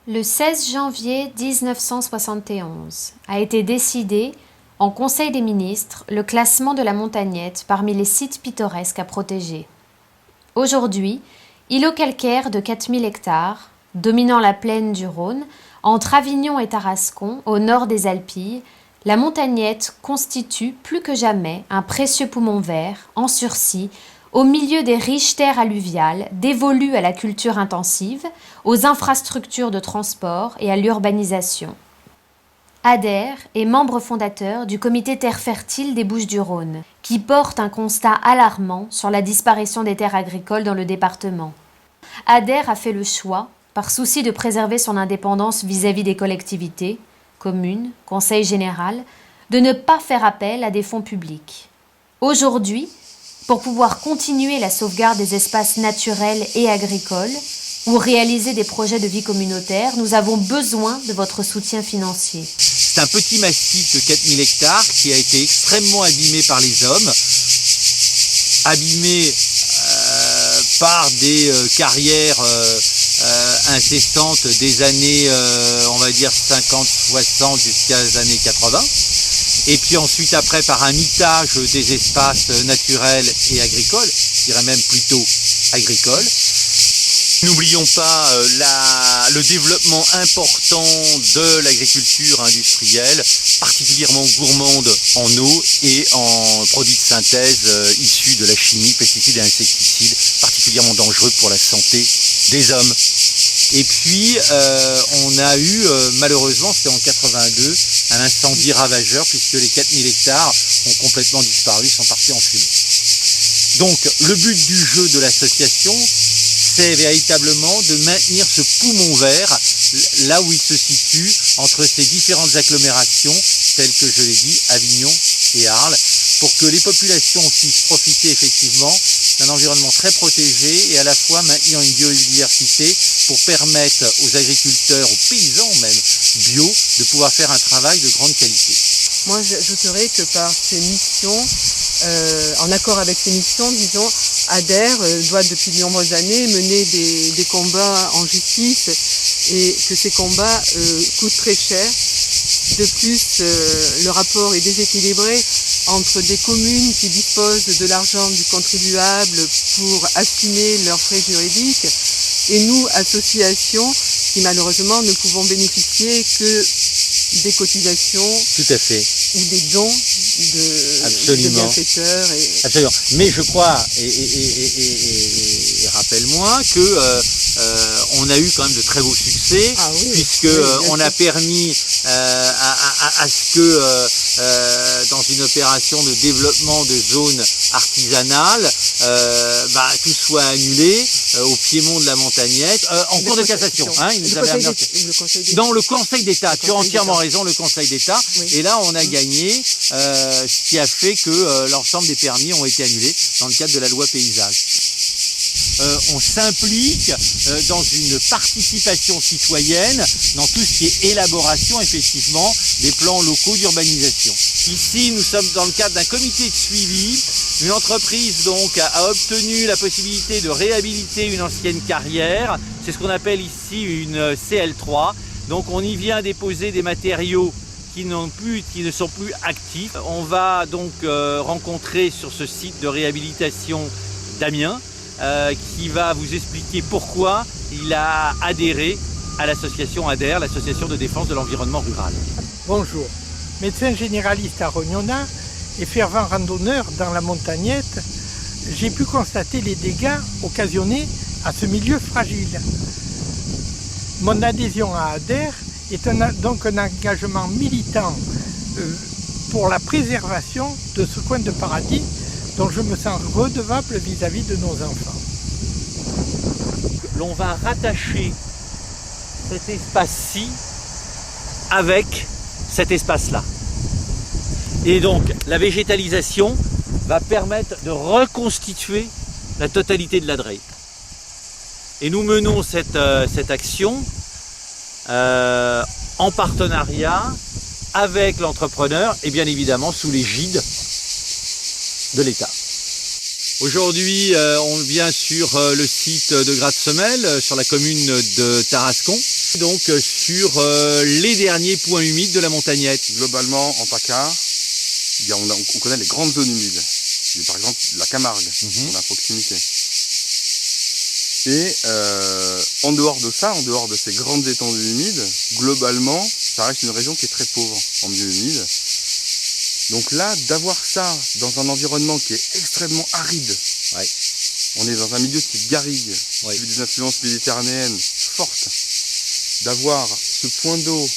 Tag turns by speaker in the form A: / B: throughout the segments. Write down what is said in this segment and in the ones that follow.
A: Le 16 janvier 1971 a été décidé, en Conseil des ministres, le classement de la Montagnette parmi les sites pittoresques à protéger. Aujourd'hui, îlot calcaire de 4000 hectares, dominant la plaine du Rhône, entre Avignon et Tarascon, au nord des Alpilles, la Montagnette constitue plus que jamais un précieux poumon vert, en sursis, au milieu des riches terres alluviales dévolues à la culture intensive, aux infrastructures de transport et à l'urbanisation. Adair est membre fondateur du comité Terres fertiles des Bouches-du-Rhône, qui porte un constat alarmant sur la disparition des terres agricoles dans le département. Adair a fait le choix, par souci de préserver son indépendance vis-à-vis des collectivités, communes, conseil général, de ne pas faire appel à des fonds publics. Aujourd'hui, pour pouvoir continuer la sauvegarde des espaces naturels et agricoles ou réaliser des projets de vie communautaire, nous avons besoin de votre soutien financier.
B: C'est un petit massif de 4000 hectares qui a été extrêmement abîmé par les hommes, abîmé par des carrières incessantes des années, on va dire 50, 60 jusqu'à les années 80. Et puis ensuite après par un mitage des espaces naturels et agricoles, je dirais même plutôt agricoles. N'oublions pas le développement important de l'agriculture industrielle, particulièrement gourmande en eau et en produits de synthèse issus de la chimie, pesticides et insecticides, particulièrement dangereux pour la santé des hommes. Et puis on a eu malheureusement, c'était en 82, un incendie ravageur puisque les 4000 hectares ont complètement disparu, sont partis en fumée. Donc le but du jeu de l'association, c'est véritablement de maintenir ce poumon vert là où il se situe entre ces différentes agglomérations telles que je l'ai dit, Avignon et Arles, pour que les populations puissent profiter effectivement d'un environnement très protégé et à la fois maintenir une biodiversité pour permettre aux agriculteurs, aux paysans même bio, de pouvoir faire un travail de grande qualité.
C: Moi j'ajouterais que par ces missions, en accord avec ces missions, disons, Adair doit depuis de nombreuses années mener des combats en justice et que ces combats coûtent très cher. De plus, le rapport est déséquilibré entre des communes qui disposent de l'argent du contribuable pour assumer leurs frais juridiques et nous, associations, qui malheureusement ne pouvons bénéficier que des cotisations.
B: Tout à fait.
C: Ou des dons de bienfaiteurs.
B: Absolument. Mais je crois, et rappelle-moi que on a eu quand même de très beaux succès, puisque on a permis à ce que dans une opération de développement de zones artisanales, tout soit annulé au piémont de la Montagnette, en cours de cassation. Il nous avait amené dans le Conseil d'État. Tu as entièrement raison, le Conseil d'État. Oui. Et là, on a gagné, ce qui a fait que l'ensemble des permis ont été annulés dans le cadre de la loi paysage. On s'implique dans une participation citoyenne dans tout ce qui est élaboration effectivement des plans locaux d'urbanisation. Ici, nous sommes dans le cadre d'un comité de suivi. Une entreprise donc a obtenu la possibilité de réhabiliter une ancienne carrière. C'est ce qu'on appelle ici une CL3. Donc on y vient déposer des matériaux qui ne sont plus actifs. On va donc rencontrer sur ce site de réhabilitation Damien, qui va vous expliquer pourquoi il a adhéré à l'association Adair, l'association de défense de l'environnement rural.
D: Bonjour, médecin généraliste à Rognona et fervent randonneur dans la Montagnette, j'ai pu constater les dégâts occasionnés à ce milieu fragile. Mon adhésion à Adair est donc un engagement militant pour la préservation de ce coin de paradis dont je me sens redevable vis-à-vis de nos enfants.
B: L'on va rattacher cet espace-ci avec cet espace-là. Et donc la végétalisation va permettre de reconstituer la totalité de l'Adré. Et nous menons cette action en partenariat avec l'entrepreneur et bien évidemment sous l'égide de l'État. Aujourd'hui, on vient sur le site de Gratte-Semelle, sur la commune de Tarascon. Donc sur les derniers points humides de la montagnette.
E: Globalement, en PACA, on connaît les grandes zones humides. Par exemple, la Camargue, on a à proximité. Et en dehors de ça, en dehors de ces grandes étendues humides, globalement, ça reste une région qui est très pauvre en milieu humide. Donc là, d'avoir ça dans un environnement qui est extrêmement aride, on est dans un milieu type garrigue, avec des influences méditerranéennes fortes, d'avoir ce point d'eau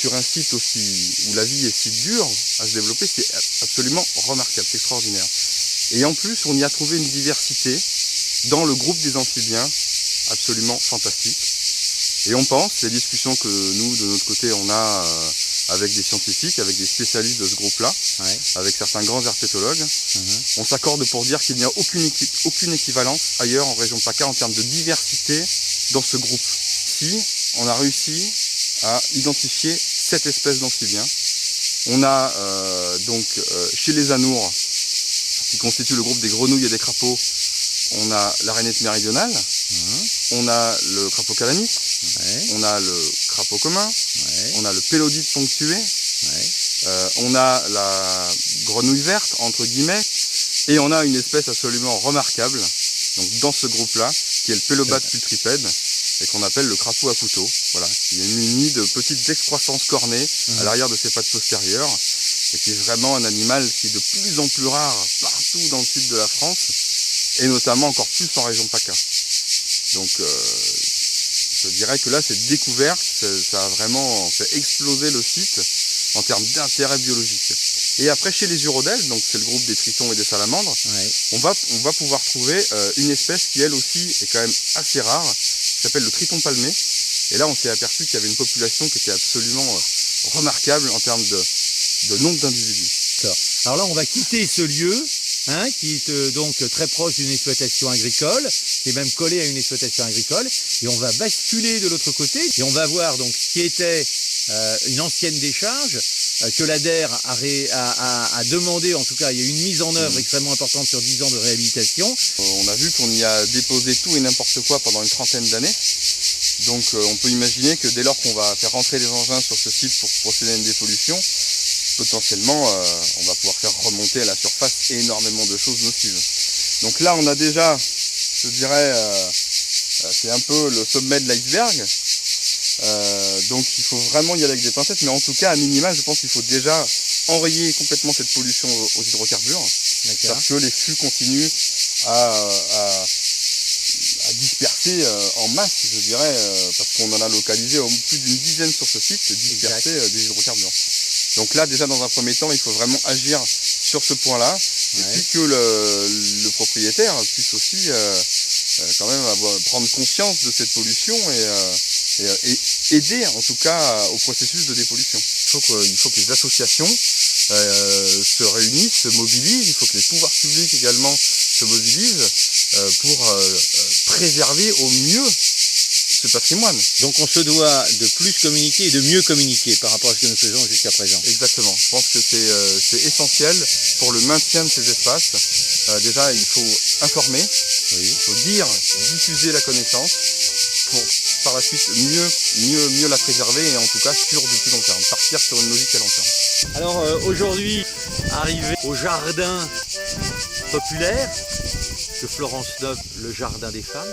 E: sur un site aussi où la vie est si dure à se développer, c'est absolument remarquable, c'est extraordinaire. Et en plus, on y a trouvé une diversité dans le groupe des amphibiens absolument fantastique. Et on pense, les discussions que nous, de notre côté, on a avec des scientifiques, avec des spécialistes de ce groupe-là, avec certains grands herpétologues, on s'accorde pour dire qu'il n'y a aucune équivalence ailleurs en région PACA en termes de diversité dans ce groupe. Ici, on a réussi à identifier 7 espèces d'amphibiens. On a chez les anours, qui constituent le groupe des grenouilles et des crapauds, on a la rainette méridionale, on a le crapaud calamite, on a le crapaud commun, on a le pélodite ponctué, on a la grenouille verte, entre guillemets, et on a une espèce absolument remarquable, donc dans ce groupe-là, qui est le pélobate putripède, et qu'on appelle le crapaud à couteau, voilà, qui est muni de petites excroissances cornées à l'arrière de ses pattes postérieures, et qui est vraiment un animal qui est de plus en plus rare partout dans le sud de la France, et notamment encore plus en région PACA. Donc je dirais que là, cette découverte, ça a vraiment fait exploser le site en termes d'intérêt biologique. Et après, chez les urodèles, donc c'est le groupe des tritons et des salamandres, on va pouvoir trouver une espèce qui, elle aussi, est quand même assez rare, qui s'appelle le triton palmé. Et là, on s'est aperçu qu'il y avait une population qui était absolument remarquable en termes de nombre d'individus.
B: Alors là, on va quitter ce lieu, qui est donc très proche d'une exploitation agricole, qui est même collé à une exploitation agricole, et on va basculer de l'autre côté, et on va voir donc ce qui était une ancienne décharge, que l'ADER a demandé, en tout cas il y a eu une mise en œuvre extrêmement importante sur 10 ans de réhabilitation.
E: On a vu qu'on y a déposé tout et n'importe quoi pendant une trentaine d'années, donc on peut imaginer que dès lors qu'on va faire rentrer des engins sur ce site pour procéder à une dépollution, potentiellement on va pouvoir faire remonter à la surface énormément de choses nocives. Donc là on a déjà, je dirais, c'est un peu le sommet de l'iceberg, donc il faut vraiment y aller avec des pincettes, mais en tout cas à minima je pense qu'il faut déjà enrayer complètement cette pollution aux hydrocarbures, parce que les flux continuent à disperser en masse, je dirais, parce qu'on en a localisé plus d'une dizaine sur ce site, disperser des hydrocarbures. Donc là, déjà, dans un premier temps, il faut vraiment agir sur ce point-là, et puis que le propriétaire puisse aussi quand même prendre conscience de cette pollution et aider, en tout cas, au processus de dépollution. Il faut que les associations se réunissent, se mobilisent, il faut que les pouvoirs publics également se mobilisent pour préserver au mieux ce patrimoine.
B: Donc on se doit de plus communiquer et de mieux communiquer par rapport à ce que nous faisons jusqu'à présent.
E: Exactement, je pense que c'est essentiel pour le maintien de ces espaces. Déjà il faut informer, il faut diffuser la connaissance pour par la suite mieux la préserver et en tout cas sur du plus long terme, partir sur une logique à long terme.
B: Alors aujourd'hui, arrivé au jardin populaire de Florence Noble, le jardin des femmes,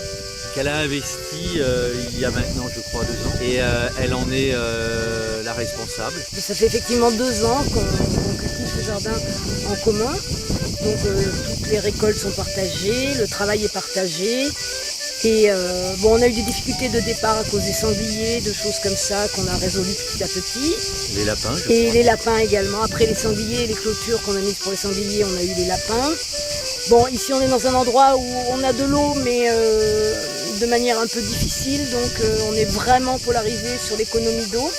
B: qu'elle a investi il y a maintenant je crois 2 ans, et elle en est la responsable.
F: Ça fait effectivement 2 ans qu'on cultive ce jardin en commun, donc toutes les récoltes sont partagées, le travail est partagé. Et on a eu des difficultés de départ à cause des sangliers, de choses comme ça qu'on a résolues petit à petit.
B: Les lapins,
F: et les lapins également. Après les sangliers et les clôtures qu'on a mises pour les sangliers, on a eu les lapins. Bon, ici on est dans un endroit où on a de l'eau, mais de manière un peu difficile, donc on est vraiment polarisé sur l'économie d'eau.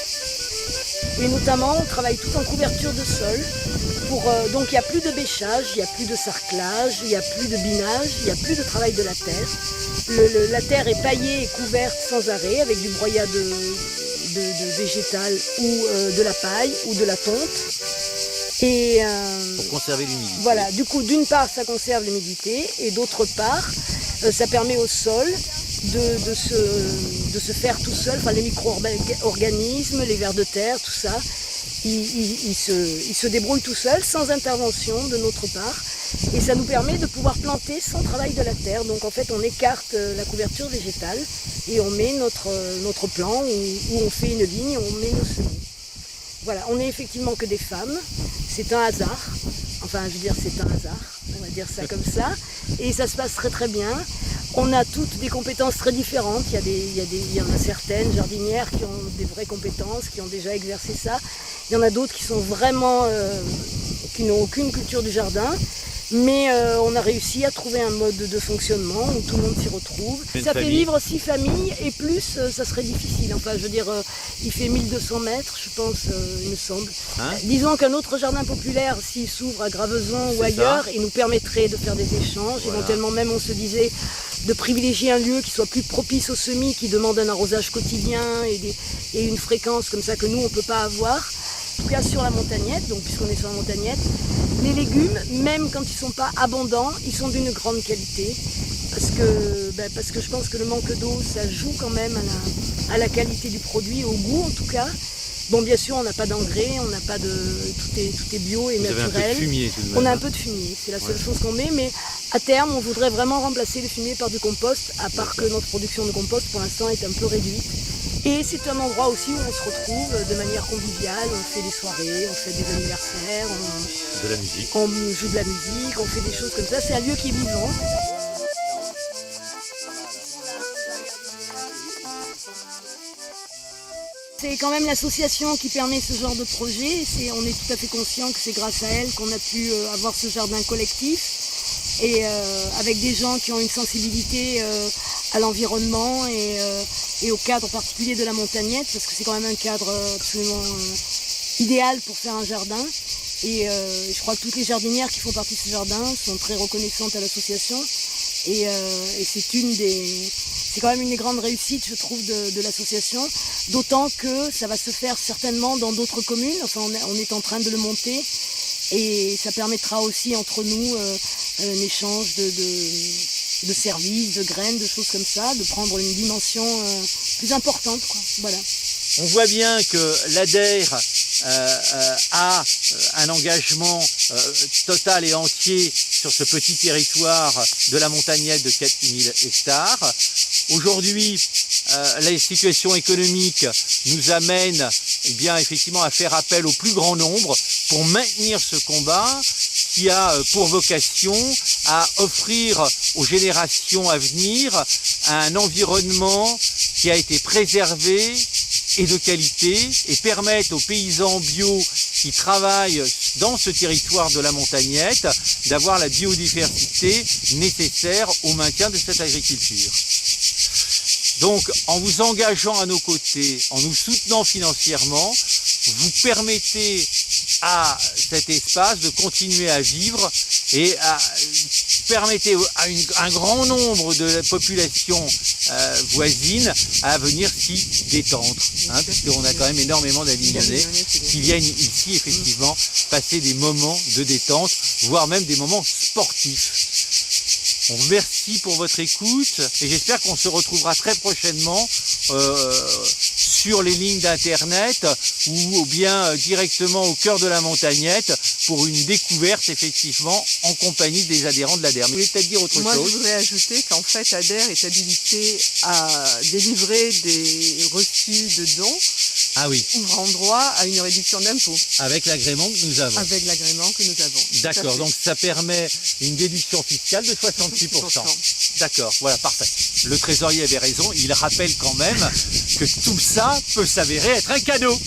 F: Et notamment, on travaille tout en couverture de sol. Donc il n'y a plus de bêchage, il n'y a plus de sarclage, il n'y a plus de binage, il n'y a plus de travail de la terre. La terre est paillée et couverte sans arrêt avec du broyat de végétal ou de la paille ou de la tonte. Et,
B: pour conserver l'humidité.
F: Voilà, du coup, d'une part, ça conserve l'humidité et d'autre part, ça permet au sol de se faire tout seul, enfin les micro-organismes, les vers de terre, tout ça. Ils se débrouillent tout seuls, sans intervention de notre part. Et ça nous permet de pouvoir planter sans travail de la terre. Donc en fait on écarte la couverture végétale et on met notre plan où on fait une ligne et on met nos semis. Voilà, on n'est effectivement que des femmes, c'est un hasard, enfin je veux dire c'est un hasard, on va dire ça comme ça, et ça se passe très très bien. On a toutes des compétences très différentes, il y en a certaines jardinières qui ont des vraies compétences, qui ont déjà exercé ça, il y en a d'autres qui sont vraiment, qui n'ont aucune culture du jardin. Mais on a réussi à trouver un mode de fonctionnement où tout le monde s'y retrouve. Ça fait vivre 6 familles et plus, ça serait difficile. Enfin, je veux dire, il fait 1200 mètres, je pense, il me semble.
B: Hein,
F: disons qu'un autre jardin populaire, s'il s'ouvre à Graveson ou ailleurs, il nous permettrait de faire des échanges. Voilà. Éventuellement même, on se disait de privilégier un lieu qui soit plus propice au semis, qui demande un arrosage quotidien et une fréquence comme ça que nous, on ne peut pas avoir. En tout cas sur la montagnette, donc puisqu'on est sur la montagnette, les légumes, même quand ils ne sont pas abondants, ils sont d'une grande qualité. Parce que je pense que le manque d'eau, ça joue quand même à la qualité du produit, au goût en tout cas. Bon, bien sûr, on n'a pas d'engrais, on n'a pas de. Tout est bio et naturel.
B: Vous avez un peu de fumier tout de même.
F: On a un peu de fumier, c'est la seule chose qu'on met, mais à terme, on voudrait vraiment remplacer le fumier par du compost, à part que notre production de compost pour l'instant est un peu réduite. Et c'est un endroit aussi où on se retrouve de manière conviviale, on fait des soirées, on fait des anniversaires,
B: de la musique.
F: On joue de la musique, on fait des choses comme ça, c'est un lieu qui est vivant. C'est quand même l'association qui permet ce genre de projet, on est tout à fait conscient que c'est grâce à elle qu'on a pu avoir ce jardin collectif et avec des gens qui ont une sensibilité à l'environnement et au cadre particulier de la montagnette, parce que c'est quand même un cadre absolument idéal pour faire un jardin. Et je crois que toutes les jardinières qui font partie de ce jardin sont très reconnaissantes à l'association. Et c'est quand même une des grandes réussites, je trouve, de l'association. D'autant que ça va se faire certainement dans d'autres communes. Enfin, on est en train de le monter. Et ça permettra aussi entre nous un échange de services, de graines, de choses comme ça, de prendre une dimension plus importante, quoi. Voilà.
B: On voit bien que l'ADER a un engagement total et entier sur ce petit territoire de la montagnette de 4000 hectares. Aujourd'hui, la situation économique nous amène effectivement à faire appel au plus grand nombre pour maintenir ce combat qui a pour vocation à offrir aux générations à venir un environnement qui a été préservé et de qualité et permettre aux paysans bio qui travaillent dans ce territoire de la montagnette d'avoir la biodiversité nécessaire au maintien de cette agriculture. Donc, en vous engageant à nos côtés, en nous soutenant financièrement, vous permettez à cet espace de continuer à vivre et permettez à un grand nombre de la population voisine à venir s'y détendre, puisqu'on a quand même énormément d'Avignonnais qui viennent ici effectivement passer des moments de détente, voire même des moments sportifs. On vous remercie pour votre écoute et j'espère qu'on se retrouvera très prochainement sur les lignes d'internet ou bien directement au cœur de la montagnette pour une découverte effectivement en compagnie des adhérents de l'ADER. Vous voulez peut-être dire autre chose?
C: Moi, je voudrais ajouter qu'en fait, ADER est habilité à délivrer des reçus de dons.
B: Ah oui.
C: Ouvrant droit à une réduction d'impôt.
B: Avec l'agrément que nous avons.
C: Avec l'agrément que nous avons.
B: D'accord, donc ça permet une déduction fiscale de 66%. D'accord, voilà, parfait. Le trésorier avait raison, il rappelle quand même que tout ça peut s'avérer être un cadeau.